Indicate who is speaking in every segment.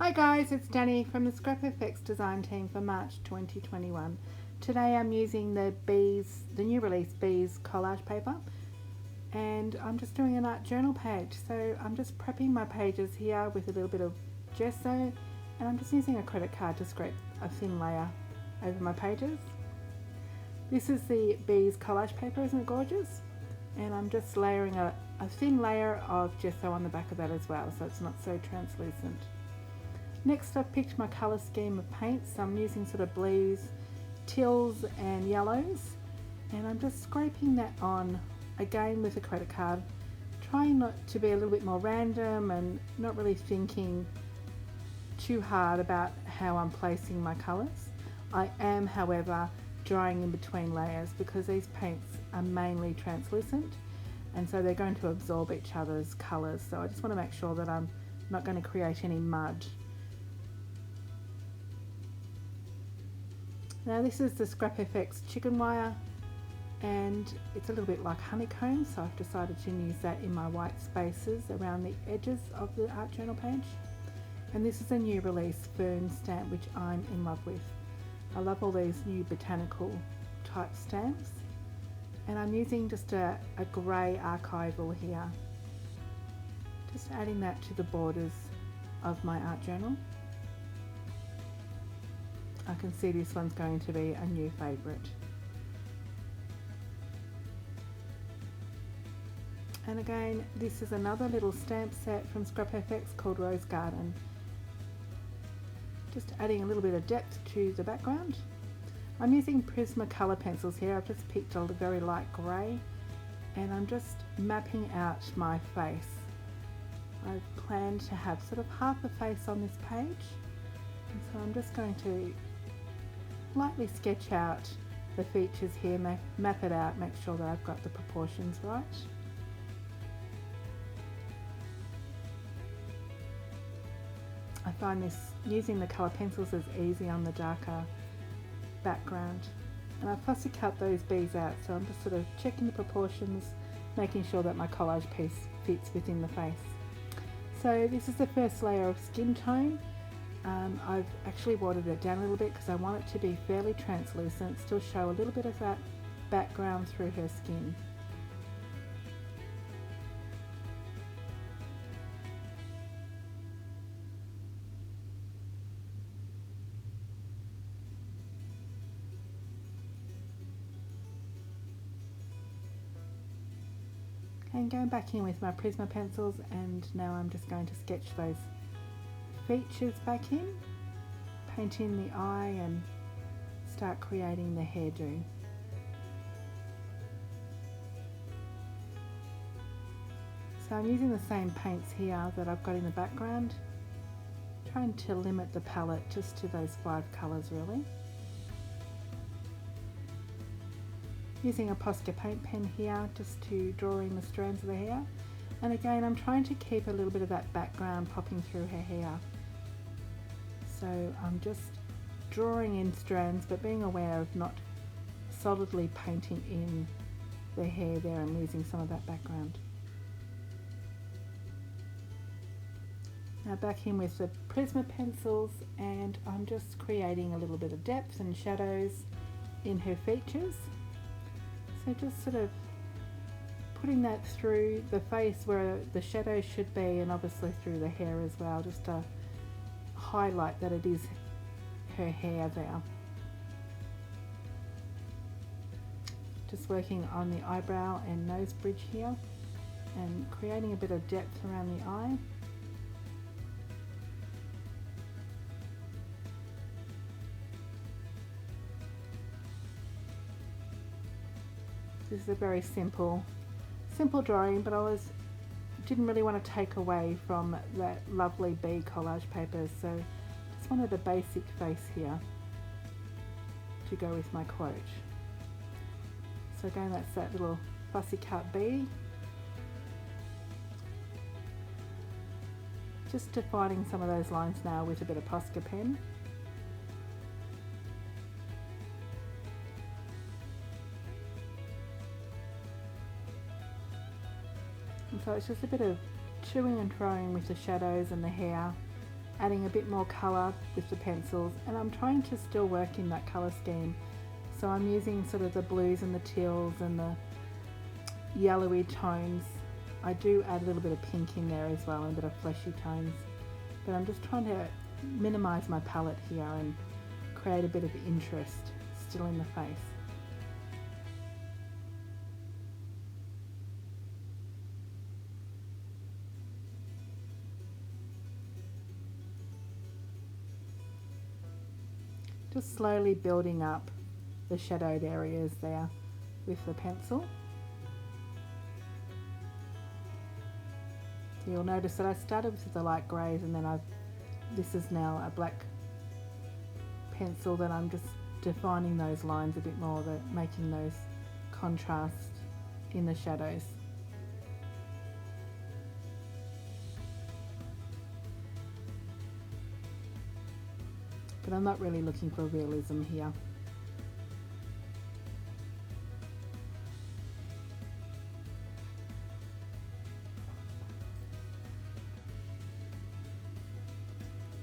Speaker 1: Hi guys, it's Danny from the Scrap FX design team for March 2021. Today I'm using the new release Bees collage paper, and I'm just doing an art journal page. So I'm just prepping my pages here with a little bit of gesso, and I'm just using a credit card to scrape a thin layer over my pages. This is the Bees collage paper, isn't it gorgeous? And I'm just layering a thin layer of gesso on the back of that as well, so it's not so translucent. Next, I've picked my colour scheme of paints. I'm using sort of blues, teals and yellows, and I'm just scraping that on again with a credit card, trying not to be a little bit more random and not really thinking too hard about how I'm placing my colours. I am, however, drying in between layers because these paints are mainly translucent, and so they're going to absorb each other's colours. So I just want to make sure that I'm not going to create any mud. Now this is the Scrap FX chicken wire, and it's a little bit like honeycomb, so I've decided to use that in my white spaces around the edges of the art journal page. And this is a new release fern stamp which I'm in love with. I love all these new botanical type stamps, and I'm using just a grey archival here, just adding that to the borders of my art journal. I can see this one's going to be a new favourite. And again, this is another little stamp set from Scrap FX called Rose Garden. Just adding a little bit of depth to the background. I'm using Prismacolor pencils here. I've just picked a very light grey, and I'm just mapping out my face. I've planned to have sort of half a face on this page, and so I'm just going to lightly sketch out the features here, map it out, make sure that I've got the proportions right. I find this using the colour pencils is easy on the darker background, and I've fussy cut those bees out, so I'm just sort of checking the proportions, making sure that my collage piece fits within the face. So this is the first layer of skin tone. I've actually watered it down a little bit because I want it to be fairly translucent, still show a little bit of that background through her skin. And going back in with my Prisma pencils, and now I'm just going to sketch those features back in, paint in the eye and start creating the hairdo. So I'm using the same paints here that I've got in the background, trying to limit the palette just to those 5 colours really. Using a Posca paint pen here just to draw in the strands of the hair, and again I'm trying to keep a little bit of that background popping through her hair. So I'm just drawing in strands but being aware of not solidly painting in the hair there and losing some of that background. Now back in with the Prisma pencils, and I'm just creating a little bit of depth and shadows in her features. So just sort of putting that through the face where the shadow should be, and obviously through the hair as well, just to highlight that it is her hair there. Just working on the eyebrow and nose bridge here and creating a bit of depth around the eye. This is a very simple drawing, but I didn't really want to take away from that lovely bee collage paper, so just wanted a basic face here to go with my quote. So again, that's that little fussy cut bee. Just defining some of those lines now with a bit of Posca pen. And so it's just a bit of toing and froing with the shadows and the hair, adding a bit more colour with the pencils, and I'm trying to still work in that colour scheme. So I'm using sort of the blues and the teals and the yellowy tones. I do add a little bit of pink in there as well and a bit of fleshy tones, but I'm just trying to minimise my palette here and create a bit of interest still in the face. Just slowly building up the shadowed areas there with the pencil. So you'll notice that I started with the light greys, and then this is now a black pencil that I'm just defining those lines a bit more, making those contrasts in the shadows. But I'm not really looking for realism here.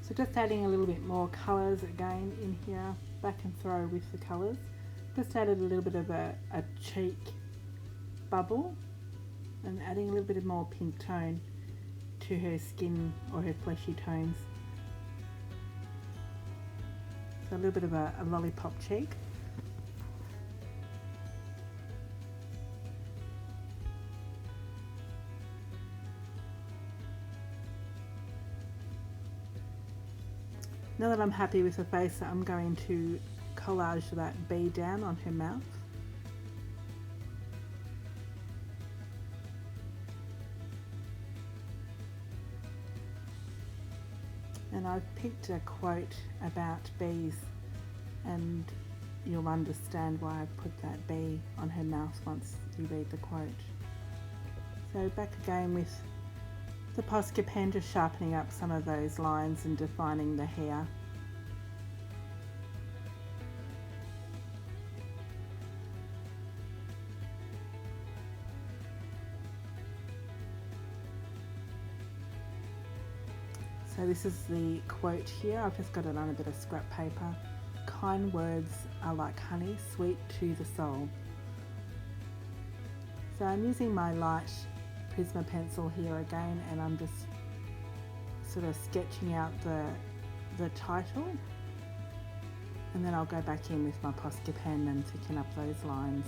Speaker 1: So just adding a little bit more colours again in here, back and throw with the colours. Just added a little bit of a cheek bubble and adding a little bit of more pink tone to her skin or her fleshy tones. So a little bit of a lollipop cheek. Now that I'm happy with the face, I'm going to collage that bee down on her mouth. And I've picked a quote about bees, and you'll understand why I've put that bee on her mouth once you read the quote. So back again with the Posca pen, just sharpening up some of those lines and defining the hair. So this is the quote here. I've just got it on a bit of scrap paper. Kind words are like honey, sweet to the soul. So I'm using my light Prisma pencil here again, and I'm just sort of sketching out the title, and then I'll go back in with my Posca pen and thicken up those lines.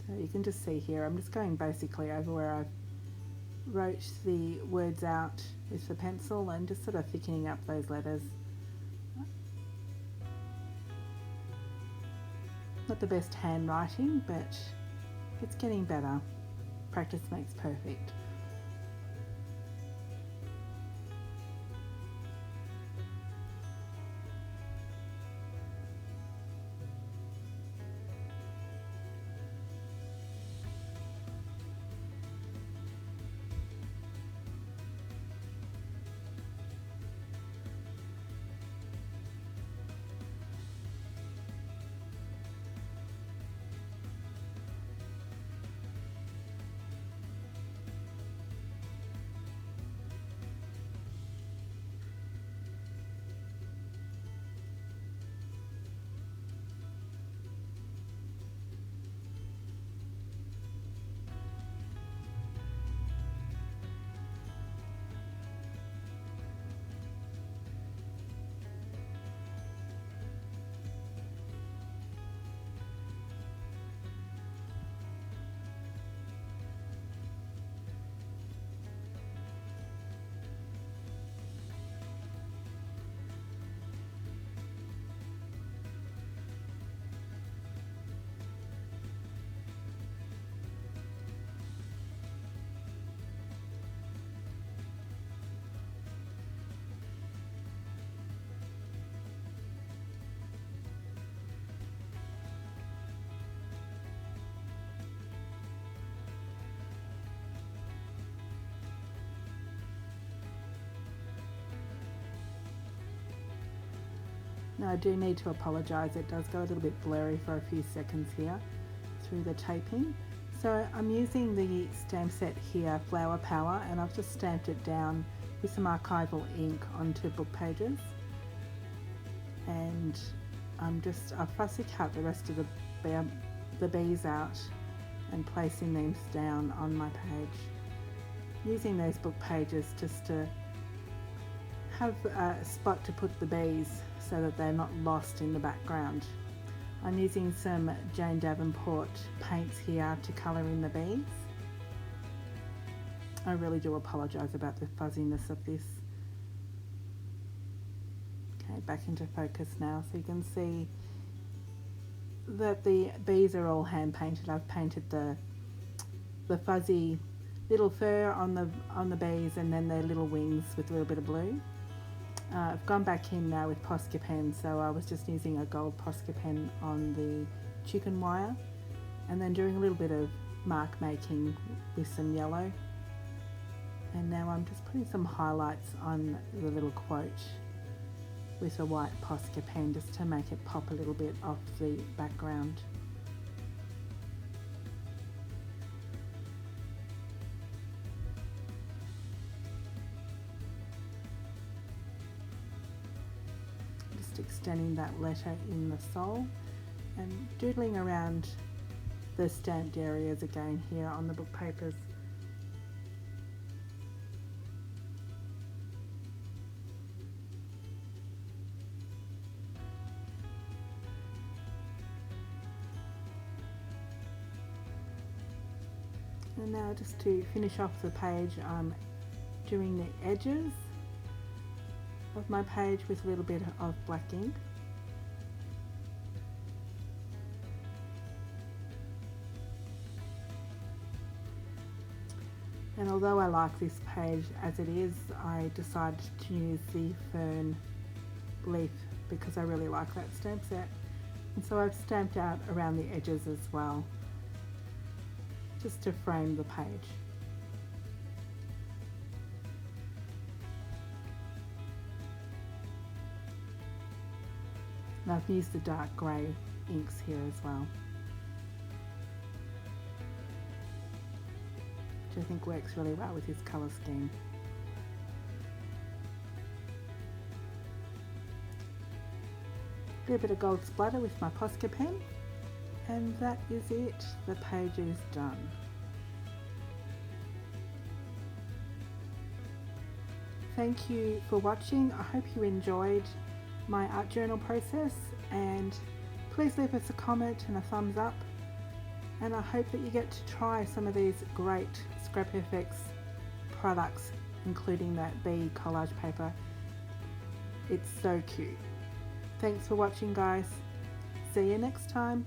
Speaker 1: So you can just see here, I'm just going basically over where I've wrote the words out with the pencil and just sort of thickening up those letters. Not the best handwriting, but it's getting better. Practice makes perfect. Now I do need to apologise, it does go a little bit blurry for a few seconds here through the taping. So I'm using the stamp set here, Flower Power, and I've just stamped it down with some archival ink onto book pages. And I've fussy cut the rest of the bees out and placing these down on my page. Using those book pages just to have a spot to put the bees so that they're not lost in the background. I'm using some Jane Davenport paints here to colour in the bees. I really do apologise about the fuzziness of this. Okay, back into focus now, so you can see that the bees are all hand painted. I've painted the fuzzy little fur on the bees and then their little wings with a little bit of blue. I've gone back in now with Posca pen, so I was just using a gold Posca pen on the chicken wire and then doing a little bit of mark making with some yellow. And now I'm just putting some highlights on the little quote with a white Posca pen just to make it pop a little bit off the background. Just extending that letter in the sole and doodling around the stamped areas again here on the book papers. And now just to finish off the page, I'm doing the edges of my page with a little bit of black ink. And although I like this page as it is, I decided to use the fern leaf because I really like that stamp set. And so I've stamped out around the edges as well, just to frame the page. And I've used the dark grey inks here as well, which I think works really well with this colour scheme. A little bit of gold splatter with my Posca pen, and that is it. The page is done. Thank you for watching. I hope you enjoyed my art journal process, and please leave us a comment and a thumbs up, and I hope that you get to try some of these great Scrap FX products, including that bee collage paper. It's so cute. Thanks for watching, guys. See you next time.